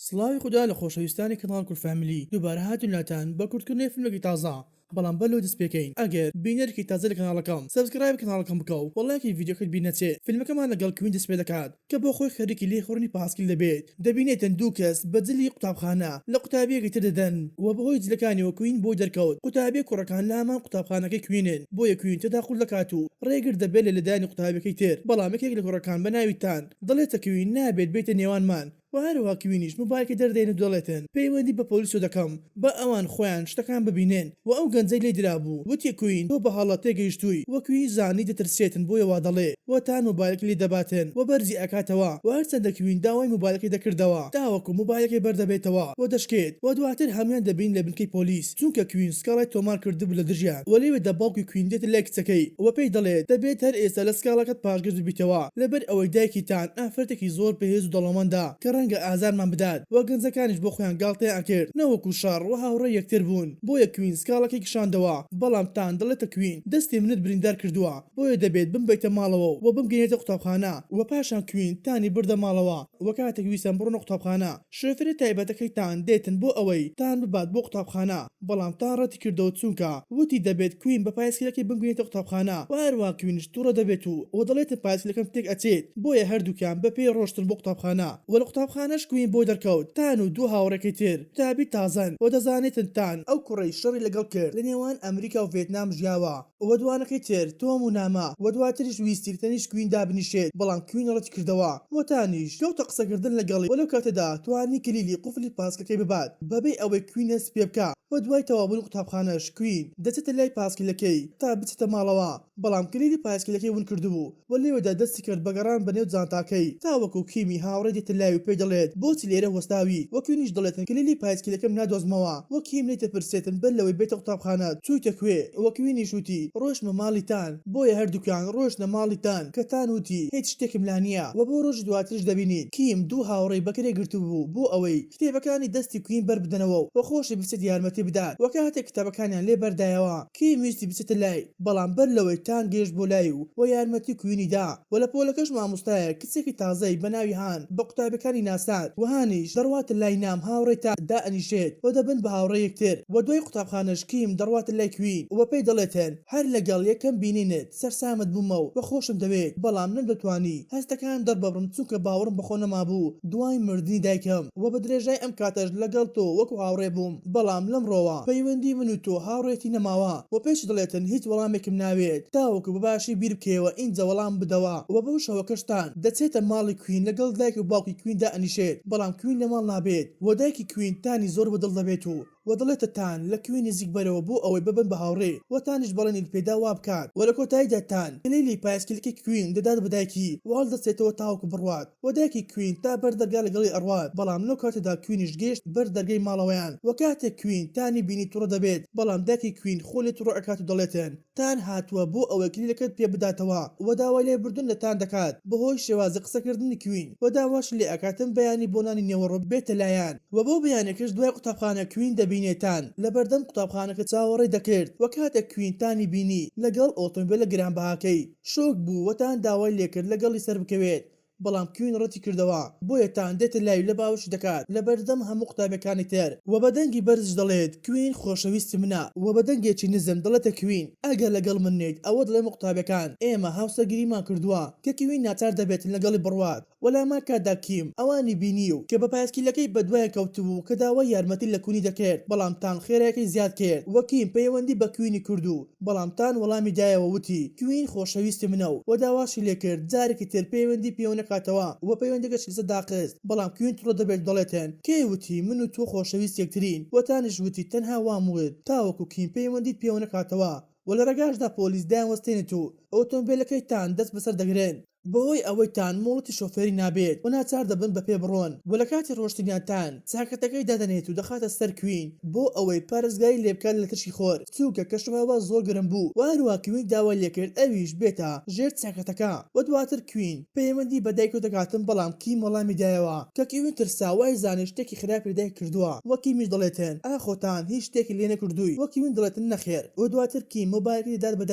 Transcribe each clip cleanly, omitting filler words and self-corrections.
سڵاوی خوددا لە خۆشەویستانی کەناڵ کورفاملی دووبارە هاتووناتان بە کورتکردنی فیلمێکی تازە بەڵام بەلەوە دەست پێکەین ئەگەر بینەرێکی تازە لە کەناڵەکەم سەبسکرایب کەناڵەکەم بکە و وەڵایەکی ڤیدیۆکەت بینەچێ فیلمەکەمان لەگەڵ کوین دەست پێ دەکات کە بۆ خۆی خەریکی لێخوڕنی پاسکیل دەبێت دەبینێتن دوو کەس بە جلی قوتابخانە لە قوتابیەکی تر دەدەن و بەهۆی جلەکانیەوە کوین بۆ دەرکەوت قوتابیە کوڕەکان لە هەمان قوتابخانەکەی کوینن بۆیە کوین تەداخل دەکات و ڕێگر دەبێت لە لەدانی قوتابیەکەی تر بەڵام یەکێک لە کوڕەکان بە ناوی تان دەڵێتە کوین نابێت بێتە نێوانمان و هەروەها کوینیش موبایلەکەی دەردێن و دەڵێتن پەیوەندی بە پۆلیسۆ دەکەم بە ئەوان خۆیان شتەکان ببینێن و ئەو گەنجەی لێ درابوو وتی کوین تۆ بە حاڵەت تێگەیشتووی وەکوی زانی دەترسێتن بۆیە وا دەڵێ و تان موبایلەکەی لێ دەباتن و بەرزی ئەکاتەوە و هەرچەندە کوین داوای موبایلەکەی دەکردەوە تاوەکو موبایلەکەی بەردەبێتەوە و دەشکێت و دواتر هەمان دەبین لە بنکەی پۆلیس چونکە کوین سکاڵای تۆمار کردبوو لە دژیان وەلێوێدا باوکی کوین دێت لای کچەکەی و پێی دەڵێت دەبێت هەر ئێستا لە سکاڵەکەت پاشگرد ببیتەوە لەبەر ئەوەی دایکی تان ئافرەتێکی زۆر بەهێز و دەڵەمەندە کە ڕەنگە ئازارمان بدات و گەنجەکانیش بۆ خۆیان گاڵتەیان ئەکرد نەوەکو شەڕ و هاوڕێ یەکتر بوون بۆیە کوین سکاڵەکەی کشاندەوە بەڵام تان دەڵێتە کوین دەستی منت بریندار کردووە بۆیە دەبێت بمبیتە ماڵەوە و بمگەێنێتە قوتابخانە و پاشان کوین تانی بردە ماڵەوە و کاتێک ویسان بڕۆنە قوتابخانە شوفێری تایبەتەکەی تان دێتن بۆ ئەوەی تان ببات بۆ قوتابخانە بەڵام تان ڕەتی کردەوە چونکە وتی دەبێت کوین بە پایسکلەکەی بمگەێنێتە قوتابخانە و هەروە کوینش تووڕە دەبێت و دەڵێتە پایسکلەکەم تێک ئەچێت بۆیە هەردووکیان بە پێی ڕۆشتن بۆ قوتابخانە و لە قوتابخانەش کوین بۆ دەرکەوت تان و دوو هاوڕێکی تر تابی تازن و دەزانێتن تان ئەو کوڕەی شەڕی لەگەڵ کرد لە نێوان ئەمریکا و ڤێتنام ژیاوە و دوانەکەی تر تۆم و نامە و دواتریش ویستی تەنیش کوین دابنیشێت بەڵام کوین ڕەتی کردەوە و تانیش کەوتە قسەکردن لەگەڵی وەلەو کاتەدا توانی کلیلی قوفلی پاسکەکەی ببات بەبێ ئەوەی کوین هەست پێ بکە و دوای تەوابوون قوتابخانەش کوین دەچێتە لای پاسکلەکەی تا بچێتە ماڵەوە بەڵام کلیلی پاسکلەکەی ون کردبوو و لێوەدا دەستی کرد بەگەڕان بەنێو جانتاکەی تاوەکو کیمی هاوڕێ دێتە لای و پێی دەڵێت بۆچی لێرە وەستاوی و کوینیش دەڵێتن کلیلی پاسکلەکەم نادۆزمەوە و کیم لێتە پرسێتن بەر لەوەی بێتە قوتابخانە چوویتە کوێ و کوینیش وتی ڕۆژمە ماڵی تان بۆیە هەردووکیان ڕۆژنە ماڵی تان کە تان وتی هیچ شتێکم لا نییە و بۆ ڕۆژ دواترش دەبینیت کیم دوو هاوڕێی بەکرێ گرتوبوو بۆ ئەوەی کتێبەکانی دەستی کوین بەربدەنەوە و خۆشی بچێت یارمەتی بدات و کاتێک کتێبەکانیان لێ بەردایەوە کیم ویستی بچێتە لای بەڵام بەر لەوەی تان گەیشت بۆ لای و یارمەتی کوینی دا و لە پۆلەکەش مامۆستایە کچێکی تازەی بە ناوی هان بە قوتابەکانی ناسات و هانیش دەڕواتە لای نام هاوڕێ تا دائەنیشێت و دەبن بە هاوڕێ یەکتر و دوای قوتابخانەش کیم دەڕواتە لای کوین و پێی دەڵێتن هەر لەگەڵ یەکەم بینینت سەرسامت بوومە و خۆشم دەوێت بەڵام نەدەتوانی هەستەکان دەربەبڕم چونکە باوەڕم بەخۆ نەمابوو دوای مردنی دایکم و بە درێژای ئەم کاتەش لەگەڵ تۆ وەکو هاوڕێ بووم بەڵام لەمڕۆوە پەیوەندی من و تۆ هاوڕێتی نەماوە و پێش دەڵێتن هیچ وەڵامێکم ناوێت تاوەکو بەباشی بیر بکەوە ئینجا وەڵام بدەوە و بەو شەوەکەشتان دەچێتە ماڵی کوین لەگەڵ دایک و باوکی کویندا ئەنیشێت بەڵام کوین لە ماڵ نابێت و دایکی کوین تانی زۆر بەدڵ دەبێت و دەڵێتە تان لە کوێنی زیک بەرەوە بۆ ئەوەی ببن بە هاوڕێ و تانیش بەڵێنی پێدا وا بکات و لە کۆتاییدا تان کلیلی پایسکلەکەی کوین دەدات بە دایکی و هەڵدەچێتەوە تاوەکو بڕوات و دایکی کوین تا بەردەرگا لەگەڵی ئەڕوات بەڵام لەو کاتەدا کوینیش گەیشت بەر دەرگەی ماڵەوەیان و کاتێک کوین تانی بینی تووڕە دەبێت بەڵام دایکی کوین خۆلی تووڕە ئەکات و دەڵێتن تان هاتووە بۆ ئەوەی کلیلەکەت پێ بداتەوە و داوای لێبوردن لە تان دەکات بەهۆی شێوازی قسەکردنی کوین و داواش لێ ئەکاتن بەیانی بۆ نانی نێوەڕۆ بێتە لایەن و بۆ بەیانێکش دوای قوتابخانە کوین دەبینێتان بەردەم قوتابخانەکە چاوەڕێ دەکرد و کاتێک کوینتانی بینی لەگەڵ ئۆتۆمبیلە گرانبەهاکەی شۆک بوو وتان داوای لێکرد لەگەڵی سەر بکەوێت بەڵام کوین ڕەتی کردەوە بۆیە تان دێتە لای لە باوش دەکات لە بەردەم هەموو قوتابەکانی تر و بەدەنگی بەرز دەڵێت کوین خۆشەویستی منە و بەدەنگێکی نزم دەڵێتە کوین ئەگەر لەگەڵ من نێیت ئەوە دڵێ قوتابەکان ئێمە هاوسەگیریمان کردووە کە کوین ناچار دەبێت لەگەڵی بڕوات وەلاما کادا کیم ئەوانی بینی و کە بە پایسکلەکەی بەدوایە کەوتبوو کە داوای یارمەتی لە کوینی دەکرد بەڵام تان خێرایەکی زیاد کرد وەکیم پەیوەندی بە کوینی کردو بەڵام تان وەڵامی دایەوە وتی کوین خۆشەویستی منە و داواشی لێکرد جارێکی تر پەیوەندی پێ نەکاتەوە و پەیوەندەکەش لەسە داخست بەڵام کوین تووڕە دەبێت دەڵێتن کێ وتی من و تۆ خۆشەویست یەکترین و تانیش وتی تەنها واموت تاوەکو کیم پەیوەندی پێ نەکاتەوە و لە ڕێگاشدا پۆلیس دایانوەستێنێت و ئۆتۆمبیلەکەی تان دەست بەسەر دەگرێن بەهۆی ئەوەی تان مۆڵەتی شۆفێری نابێت و ناچار دەبن بە پێ بڕۆن و لە کاتی ڕۆشتنیان تان چاکەتەکەی دادەنێت و دەخاتە سەر کوین بۆ ئەوەی پارێزگای لێ بکات لە تشی خۆر چووکە کەشوهاوا زۆر گرم بوو و هەروە کوین داوای لێکرد ئەویش بێتە ژێر چاکەتەکە و دواتر کوین پەیوەندی بە دایک و دەکاتن بەڵام کیم وەڵامی دایەوە کە کوین ترساوای زانێ شتێکی خراپی دایک کردووە و کیمیش دەڵێتن ئاخۆتان هیچ شتێکی لێ نەکردووی و کوین دەڵێتن نەخێر و دواتر کیم مۆبایلەکەی داد بە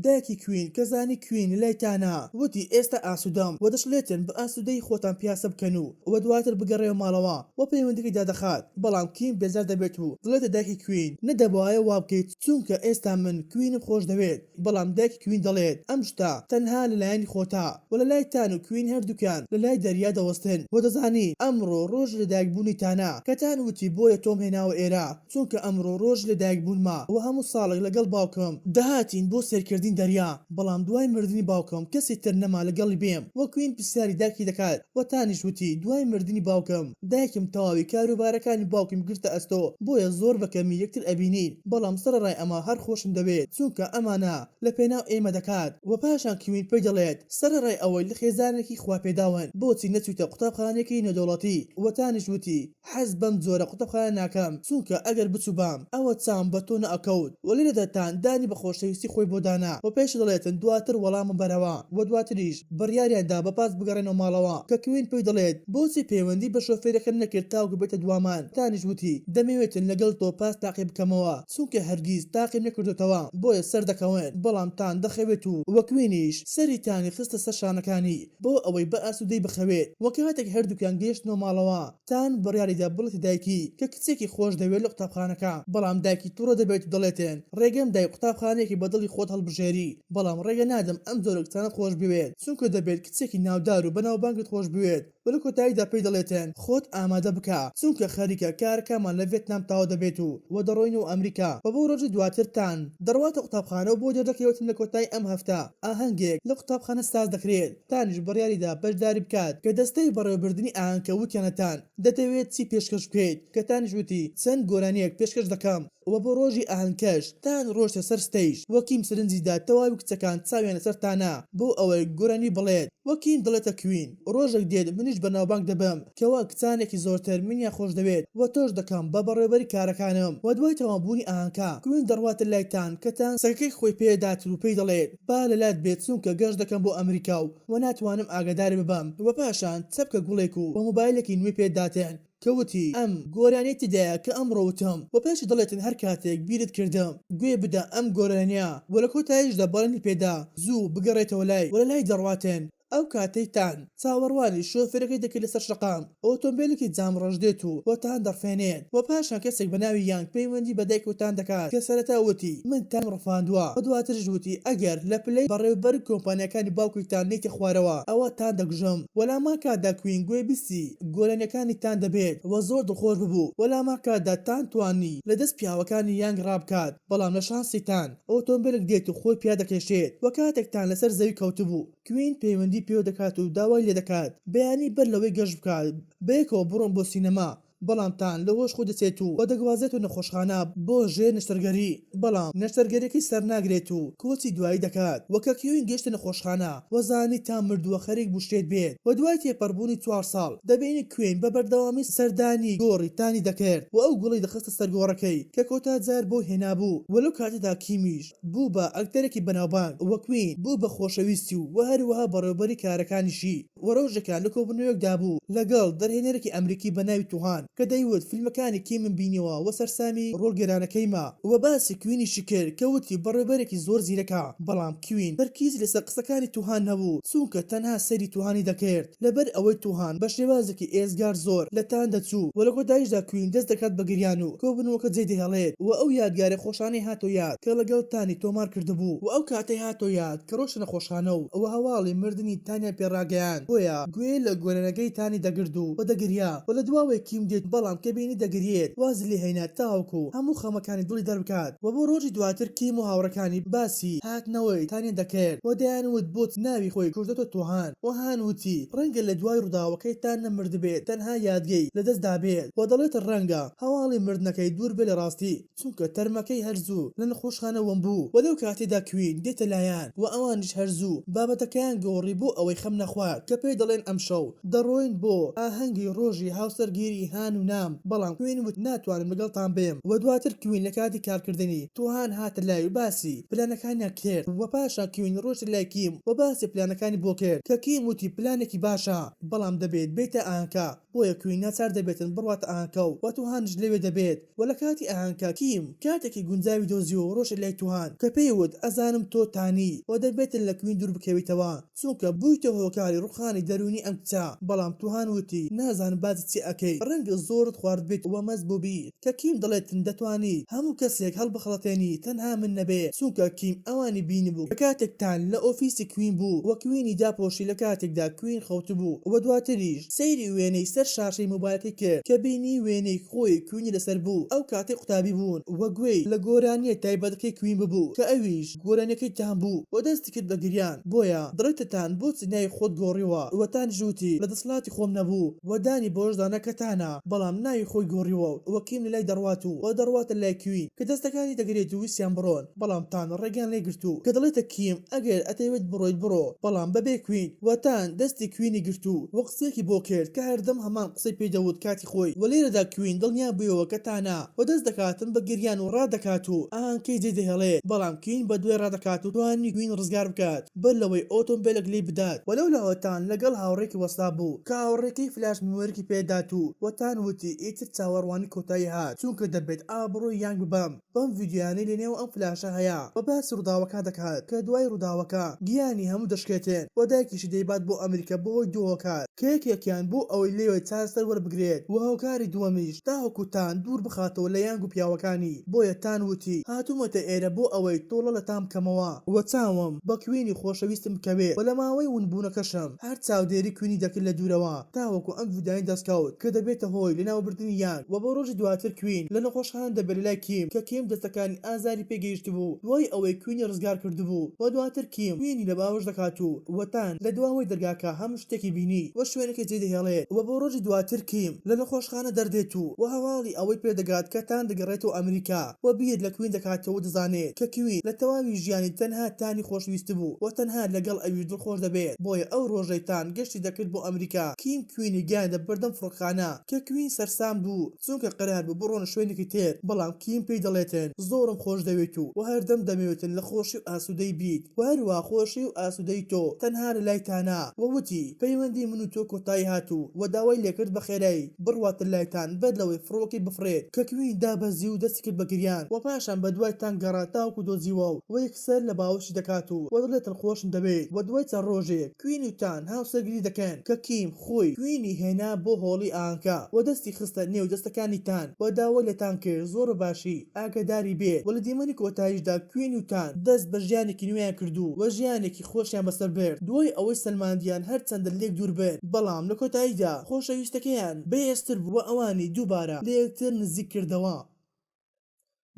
دایکی کوین کە زانی کوین لای تانە وتی ئێستا ئاسوودەم و دەشڵێتن بە ئاسوودەی خۆتان پیاسە بکەن و دواتر بگەڕێەوە ماڵەوە و پەیوەندیەکەی دادەخات بەڵام کیم بێزار دەبێت و دڵێتە دایکی کوین نەدەبوایە وا بکەیت چونکە ئێستا من کوینم خۆش دەوێت بەڵام دایکی کوین دەڵێت ئەم شتە تەنها لەلایەنی خۆتا و لەلای تان و کوین هەردووکیان لەلای دەریا دەوەستن بۆ دەزانی ئەمڕۆ ڕۆژ لە دایکبوونی تانە کە تان وتی بۆیە تۆم هێناوە ئێرە چونکە ئەمڕۆ ڕۆژ لە دایکبوونمە و هەموو ساڵێک لەگەڵ باوکم داهاتین بۆ سەرکردین دەریا بەڵام دوای مردنی باوکم کەسی تر نەما لەگەڵی بێم وە کوین پرسیاری دایکی دەکات و تانیش وتی دوای مردنی باوکم دایکم تەواوی کاروبارەکانی باوکم گرتە ئەستۆ بۆیە زۆر بەکەمی یەکتر ئەبینین بەڵام سەرڕای ئەمە هەر خۆشم دەوێت چونکە ئەمانە لە پێناو ئێمە دەکات و پاشان کوین پێی دەڵێت سەرڕای ئەوەی لە خێزانێکی خواپێداون بۆچی نەچووتە قوتابخانەیەکی نێودەوڵەتی و تانیش وتی حەز بەم جۆرە قوتابخانە ناکەم چونکە ئەگەر بچوو بام ئەوە چام بە تۆ نەئەکەوت و لێرەدەتان دانی بە خۆشەویستی خۆی بۆ دانا و پێش دەڵێتن دواتر وەڵامە بەرەوە و دواتریش بڕیاریاندا بەپاس بگەڕێنەوە ماڵەوە کە کوین پێی دەڵێت بۆچی پەیوەندی بە شۆفێرەکە نەکرد تاوکە بێتە دوامان تانیش وتی دەمەوێتن لەگەڵ تۆ پاس تاقی بکەمەوە چونکە هەرگیز تاقیم نەکردوتەوە بۆیە سەر دەکەون بەڵام تان دەخەوێت و وەکوینیش سەری تانی خستە سەر شانەکانی بۆ ئەوەی بە ئاسوودەی بخەوێت وەکاتێک هەردووکیان گەیشتنەوە ماڵەوە تان بڕیاریدا بڵێتی دایکی کە کچێکی خۆش دەوێت لە قوتابخانەکە بەڵام دایکی تووڕە دەبێت و دەڵێتێن ڕێگەم دای قوتابخانەیەکی بەدڵی خۆت هەڵبژێری بەڵام ڕێگە نادەم ئەم جۆرە کچانە خۆش بوێت چونکە دەبێت کچێکی ناودار و بەناوبانگت خۆش بوێت وەلە کۆتاییدا پێی دەڵێتێن خۆت ئامادە بکە چونکە خەریکە کارەکەمان لە ڤێتنام تاوا دەبێت و دەڕۆینەوە ئەمریکا بە بۆ ڕۆژی دواتر تان دەڕواتە قوتابخانە و بۆ دەردەکەوتن لە کۆتایی ئەم هەفتە ئاهەنگێک لە قوتابخانە ساز دەکرێت تانیش بڕیاریدا بەشداری بکات کە دەستەی بەڕێوەبردننی ئاهەنگکە وتیانەتان دەتەوێت چی پێشکەش بکەیت کە تانیش وتی چەند گۆرانیەک پێشکەش دەکەم و بۆ ڕۆژی ئاهەنگکەش تان ڕۆژتە سەر ستەیج وەکیم سرنجیدا تەواوی کچەکان چاویانە سەرتانە بۆ ئەوەی گۆرانی بڵێت وەکیم دڵێتە کوین ڕۆژێک دێت منیش بەناوبانگ دەبم کەوا کچانێکی زۆرتر منیان خۆش دەوێت و تۆش دەکەم بە بەڕێوەبەری کارەکانم و دوای تەوابوونی ئاهەنگکە کوین دەڕواتە لایتان کە تان سەگەکەی خۆی پێدات و پێی دەڵێت با لەلات بێت چونکە گەشت دەکەم بۆ ئەمریکا و ناتوانم ئاگاداری ببەم و پاشان چەپکە گوڵێک و بە مۆبایلێکی نوێی پێداتێن کەوتی ئەم گۆرانەی تدایە کە ئەمڕۆوتم و پێش دەڵێتن هەر کاتێک بیرت کردم گوێ بدە ئەم گۆرانیا و لە کۆتاییشدا بەڵێنی پێدا زوو بگەڕێتەوە لای و لە لای دەڕواتێن ئەو کاتەیتان چاوەڕوانی شۆفێرەکەی دەکرد لەسەر شەقام ئۆتۆمبیلێکی جام ڕژدێت و بۆتان دەرفێنێن و پاشان کەسێک بەناوی یانگ پەیوەندی بە دایکوتان دەکات کە سەرەتا وتی من تام ڕەفاندووە و دواترش وتی ئەگەر لە پلەی بەڕێوەبەر کۆمپانیەکانی باوکویتان نێتە خوارەوە ئەوە تان دەگژم وەلاما کاتدا کوین گوێ بیستی گۆرانیەکانی تان دەبێت و زۆر دڵخۆش ببوو وەلاما کاتدا تان توانی لە دەست پیاوەکانی یانگ ڕابکات بەڵام لە شانسیتان ئۆتۆمبیلێک دێت و خۆی پیا دەکێشێت و کاتێکتان لەسەر زەوی کەوتبوو کوین پەیوەندی پێوە دەکات و داوای لێ دەکات بەیانی بەر لەوەی گەشت بکات بەیەکەوە بڕۆن بۆ سینەما بەڵام تان لە هۆش خۆ دەچێت و دەگوازێت و نەخۆشخانە بۆ ژێر نەشتەرگەری بەڵام نەشتەرگەریەکەی سەر ناگرێت و کۆچی دوایی دەکات وەکە کێوین گەیشتە نەخۆشخانە وەزانی تان مردووە خەریک بوشتێت بێت و دوای تێپەڕبوونی 4 ساڵ دەبینی کوین بە بەردەوامی سەردانی گۆڕی تانی دەکرد و ئەو گوڵی دەخستە سەرگۆڕەکەی کە کۆتا جار بۆ هێنابوو وەلو کاتێدا کیمیش بوو بە ئەکتەرێکی بەناوبانگ وە کوین بوو بە خۆشەویستی و هەروەها بەڕێوەبەری کارەکانیشی و ڕۆژێکان لە کۆبنەوەیەکدا بوو لەگەڵ دەرهێنەرێکی ئەمریکی بە ناوی توهان کە دەیوت فیلمەکانی کیمم بینیەوە و سەرسامی ڕۆڵگەرانەکەیمە و باسی کوینیشی کرد کە وتی بەڕێوەبەرێکی زۆر زیرەکە بەڵام کوین تەرکیز لەسەر قسەکانی توهان نەبوو چونکە تەنها سەری توهانی دەکرد لەبەر ئەوەی توهان بە شێوازێکی ئێزگار زۆر لە تان دەچوو و لە کۆتاییشدا کوین دەست دەکات بە گریان و کۆبنەوەکە جێ دەهێڵێت و ئەو یادگارە خۆشانەی هاتۆ یاد کە لەگەڵ تانی تۆمار کردبوو و ئەو کاتەی هاتۆ یاد کە ڕۆژە نەخۆشانە و هەواڵی مردنی تانیا پێڕاگەیان بۆیە گوێ لە گۆرانەکەی تانی دەگرد و دەگریا و لە دواوەی کیم دێت بەڵام کە بینی دەگرێت واز لێ هێنات تاوەکو هەموو خەمەکانی دڵی دەربکات و بۆ ڕۆژی دواتر کیم و هاوڕەکانی باسی هاتنەوەی تانیان دەکرد و دەیانوت بۆت ناوی خۆی کوژدەتە توهان و هانوتی ڕەنگە لە دوای ڕووداوەکەی تان نەمرد بێت تەنها یادگەی لەدەست دابێت و دەڵێت ڕەنگە هەواڵی مردنەکەی دوور بێ لە ڕاستی چونکە تەرمەکەی هەرزوو لە نەخۆشخانە وەم بوو و لەو کاتێدا کوین دێتە لایەن و ئەوانیش هەرزوو بابەتەکەیان گۆڕی بۆ ئەوەی خەم نەخوات کە پێی دەڵێن ئەمشەو دەڕۆین بۆ ئاهەنگی ڕۆژی هاوسەرگیری هان و نام بەڵام کوین وت ناتوانم لەگەڵتان بێم و دواتر کوین لە کاتی کارکردنی توهان هاتە لای و باسی پلانەکانیان کرد و پاشا کوین ڕۆژ لای کیم و باسی پلانەکانی بۆ کرد کە کیم وتی پلانێکی باشە بەڵام دەبێت بێتە ئاهەنگکە بۆیە کوین ناچار دەبێتن بڕواتە ئاهانکە و توهانش لەوێ دەبێت و لە کاتی ئاهانکە کیم کاتێکی گونجاوی دۆزی و ڕۆژە لای توهان کە پێیوت ئەزانم تۆ تانی و دەبێتن لە کوین دوور بکەویتەوە چونکە بوویتە هۆکاری ڕوخانی دەرونی ئەم کچە بەڵام توهان وتی نازانم باسی چی ئەەکەی ڕەنگە زۆرت خوارد بێت وە مەز بۆ بیر کە کیم دەڵێتن دەتوانی هەموو کەسێک هەڵبخەڵەتێنی تەنها من نەبێ چونکە کیم ئەوانی بینی بوو کە کاتێکتان لە ئۆفیسی کوین بوو وە کوینی داپۆشی لە کاتێکدا کوین خەوت بوو وە دواتریش سەیری وێنەی سەر شاشەی موبایلەکەی کرد کە بینی وێنەی خۆی کوینی لەسەر بوو ئەو کاتێک قوتابی بوون وە گوێی لە گۆرانیە تایبەتەکەی کوین ببوو کە ئەویش گۆرانەکەی تان بوو وە دەستی کرد بە گریان بۆیە دڕێتتان بۆ چنای خۆت گۆڕیوە وەتان ژووتی لە دەسڵاتی خۆم نەبوو وەدانی بۆشدانەکەتانە بەڵام ناوی خۆی گۆڕیوە وەکیم لە لای دەڕوات و وە دەڕواتە لای کوین کە دەستەکانی دەگرێت و ویسیان بڕۆن بەڵام تان ڕێگان لێ گرتو کە دەڵێتە کیم ئەگەر ئەتەوێت بڕۆیت بڕۆ بەڵام بەبێ کوین وەتان دەستی کوینی گرتو وە قسێکی بۆ کرد کە هەردەم هەمان قسەی پێدەوت کاتی خۆی وە لێرەدا کوین دڵنیا بوویەوە کە تانە وە دەست دەکاتن بە گریان و ڕادەکات و ئاهانکەی جێدەهێڵێت بەڵام کوین بە دوێ ڕادەکات و توانی کوین ڕزگار بکات بەر لەوەی ئۆتۆمبیلێک لێ بدات وەلەو لەوەتان لەگەڵ هاوڕێکی وەستا بوو کە هاوڕێکەی فلاش میمۆرێکی پێدات و وەتان وتی ئیتر چاوەڕوانی کۆتایی هات چونکە دەبێت ئابڕۆی یان ببەم بەم ڤیدیۆیانەی لەنێو ئەم فلاشە هەیە بە باسی ڕووداوەکە دەکات کە دوای ڕووداوەکە گیانی هەموو دەشکێتێن وە دایکیشی دەیبات بۆ ئەمریکا بۆی دووەکار کە یەکێکیان بۆ ئەوەی لێوێ چارەسەر وەربگرێت و هاوکاری دووەمیش تاوەکوتان دوور بخاتەوە لە یانگ و پیاوەکانی بۆیە تان وتی هاتوومەتە ئێرە بۆ ئەوەی تۆڵە لە تام بکەمەوە وە چاوم بە کوینی خۆشەویستم بکەوێت و لە ماوەی ونبوونەکەشم هەر چاودێری کوینی دەکرد لە دوورەوە تاوەکو ئەم ڤیدیۆی دەستکەوت کە دەبێتە هۆی لەناوبردننی یانگ و بۆ ڕۆژی دواتر کوین لە نەخۆشخان دەبێت لای کیم کە کیم دەستەکانی ئازاری پێگەیشت بوو دوای ئەوەی کوینی ڕزگار کردبوو و دواتر کیم کوینی لە باوەش دەکات و وەتان لە دواوەی دەرگاکە هەم شتێکی بینی وە شوێنەکە جێدەهێڵێت و بۆ ڕۆژی دواتر کیم لە نەخۆشخانە دەردێت و هەواڵی ئەوەی پێدەگات کە تان دەگەڕێتەوە ئەمریکا و بیر لە کوین دەکاتەوە دەزانێت کە کوین لە تەواوی ژیانی تەنها تانی خۆشویست بوو و تەنها لەگەڵ ئەوی دڵخۆش دەبێت بۆیە ئەو ڕۆژەی تان گەشتی دەکرد بۆ ئەمریکا کیم کوینی گیاندە بەردەم فڕۆکخانە کە کوین سەرسام بوو چونکە قەرار بوو بڕۆنە شوێنێکی تێر بەڵام کیم پێی دەڵێتن زۆرم خۆش دەوێت و هەردەم دەمەوێتن لە خۆشی و ئاسوودەی بیت و هەروە خۆشی و ئاسوودەی تۆ تەنها لە لای تانە وەوتی پەیوەندی من و تۆ کۆتایی هاتوو و داوای لێکرد بە خێرایی بڕواتە لایتان بەر لەوەی فڕۆکی بفرێت کە کوین دابەزی و دەستی کرد بە گریان و پاشان بە دوای تان گەڕا تاوکو دۆزیوە و یەکسەر لە باوەشی دەکات و دڵێتن خۆشم دەبێت و دوای چەند ڕۆژێک کوین و تان هاوسەرگیری دەکەن کە کیم خۆی کوینی هێنا بۆ هۆڵی ئاهانکە و دەستی خستە نێو دەستەکانی تان و داوای لێتان کرد زۆر باشی ئاگاداری بێت و لە دیمەنی کۆتاییشدا کوین و تان دەست بە ژیانێکی نوێیان کردو و ژیانێکی خۆشیان بەسەر برد دوای ئەوەی سەلماندیان هەر چەندە لێک دوور بێت بەڵام لە کۆتاییدا خۆشەویستەکەیان بەهێزتر بوو ئەوانی دووبارە لە یەکتر نزیک کردەوە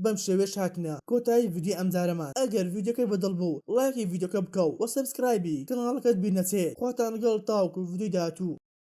بەم شێوەیە هاتنە کۆتایی ڤیدیۆ ئەمجارەمان ئەگەر ڤیدیۆکەی بەدڵ بوو لایکی ڤیدیۆکە بکەو و سەبسکرایبی کەناڵەکەت بیر نەچێت خواتان لەگەڵ تاوەکو ڤیدیۆی داهاتوو.